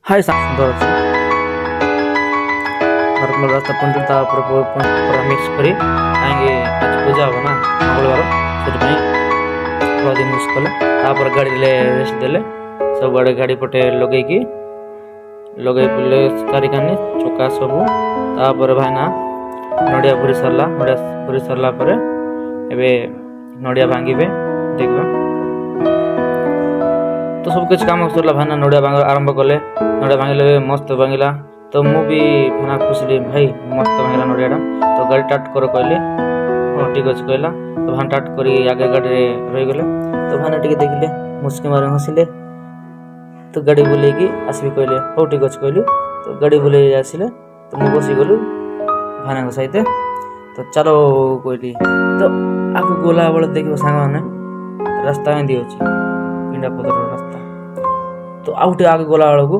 हाय सुंदर अच्छे नॉर्मल रास्ता पंचर पूरा मिक्स करी कहीं आज पूजा हम ना मंगलवार से हलदी मिक्स कले गाड़ी रेस्ट देले सब आड़े गाड़ी पटे लगे बुले सारिकानी चका सब भाईना नड़िया भरी सरला नड़िया भरी सरला नड़िया भांगे देखा तो सब कुछ काम सरला भाईना नड़िया भांग आरंभ कले नड़िया भांगे मस्त भांगला तो मु भी भाना खुशी भाई मस्त भांगला नड़िया तो गाड़ी टाट कर कहली हाँ ठीक अच्छे कहला तो भान टाट कर आगे गाड़ी रही गले तो भाना टे देखले मुस्की मारे हसिले तो गाड़ी बुले आसबि कहले हो ठीक अच्छे कहली तो गाड़ी बुले आसिले तो मु बसी गलु भाना सहित तो चलो कहली तो आगे गला बेले देख सांग मैंने रास्ता एमती अच्छी पिंडा पदर रास्ता तो आउटे आगे गला बेलू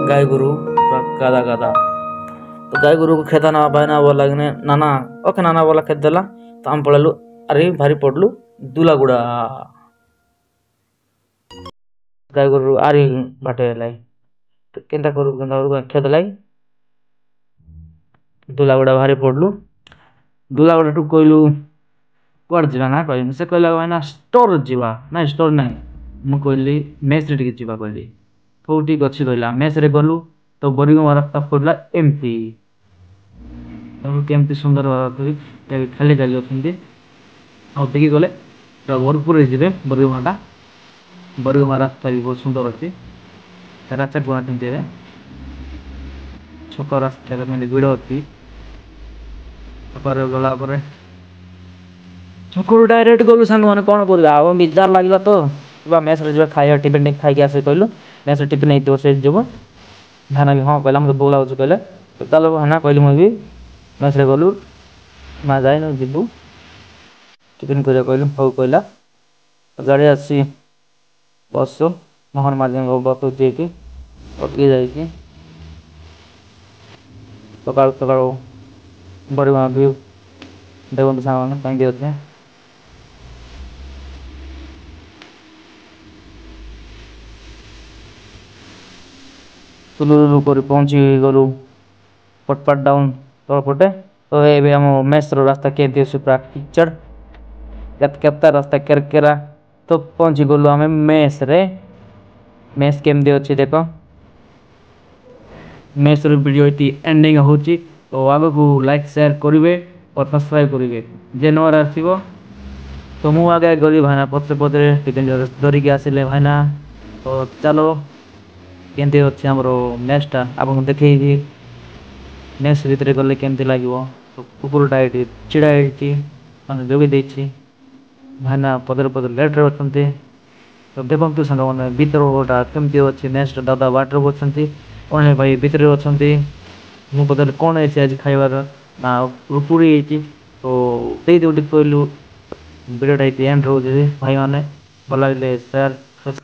गाय गोरु गादा गादा तो गाय गोरु को खेता ना बायना बोला नाना ओके नाना बोला खेत देला तो आम पड़ेलु अरे भारी पड़लु दुलागुड़ा गाय गोरु आरी बाटे लाई तो केंता करू खेत लाई दुलागुड़ा भारी पड़लु दुलागुड़ा टू कहलु कुआड़ जीवा ना कहली से कहला ना स्टोर जीवा ना स्टोर ना मु कहली मेस रे जीवा कहली हो ठीक अच्छी कहला मेस रे गलु तो बरिगमा रास्ता पड़ला एमती केमती सुंदर खाली खाली अच्छे और देखी गले भरपूर बरिगमा रास्ता भी बहुत सुंदर अच्छी रास्ता गुणा छक रास्ता भिड़ अच्छी गला छकरू डायरेक्ट गलु सांग मैंने कौन कर बिजार लगे तो मेस खाया टिफिन खाई आस कहलु मेस टिफिन नहीं से जब भाना भी हाँ कहला मतलब बोला कहले तो चलो भाना कहली मुझे मेस गलु माँ जाए न जीवु टिफिन कर कहलु हौ कहला गाड़ी आसी बस मोहन माध्यम बस उठे अटकी जाइए सका सका बड़े भी देखो सामान कहीं अच्छे तुलु कर पहुँची गलु पटपाट डाउन तल पटे तो ये आम मेस रास्ता केमती अच्छे पूरा कीचड़ केता रास्ता केरकेरा तो पहुँची गलु आम मेस रे मेस केमती अच्छी देख मेस वीडियो ये एंडिंग हो तो आग को लाइक शेयर करेंगे और सब्सक्राइब करेंगे जे नर आसो तो मु आगे गली भाईना पत्र पत्र धरिकी आसिले भाईना तो चलो केमती अच्छे आमर मेसटा आपको देखी मेस भितर गले केमती लगे तो कुकुरटा ये चिड़ा मैंने जोगी भाईना पदर पदर लेट रे अच्छे तो देखो सांग मैंने भीतर गोटा केमती अच्छी मेस दादा बाटर बच्चे कौन है भाई भीतर अच्छा मु पदर कौन है आज खाइबार ना पूरी तो कहलु वीडियोटा एंड रोचे भाई मैंने भल लगे शेयर सब्सक्राइब।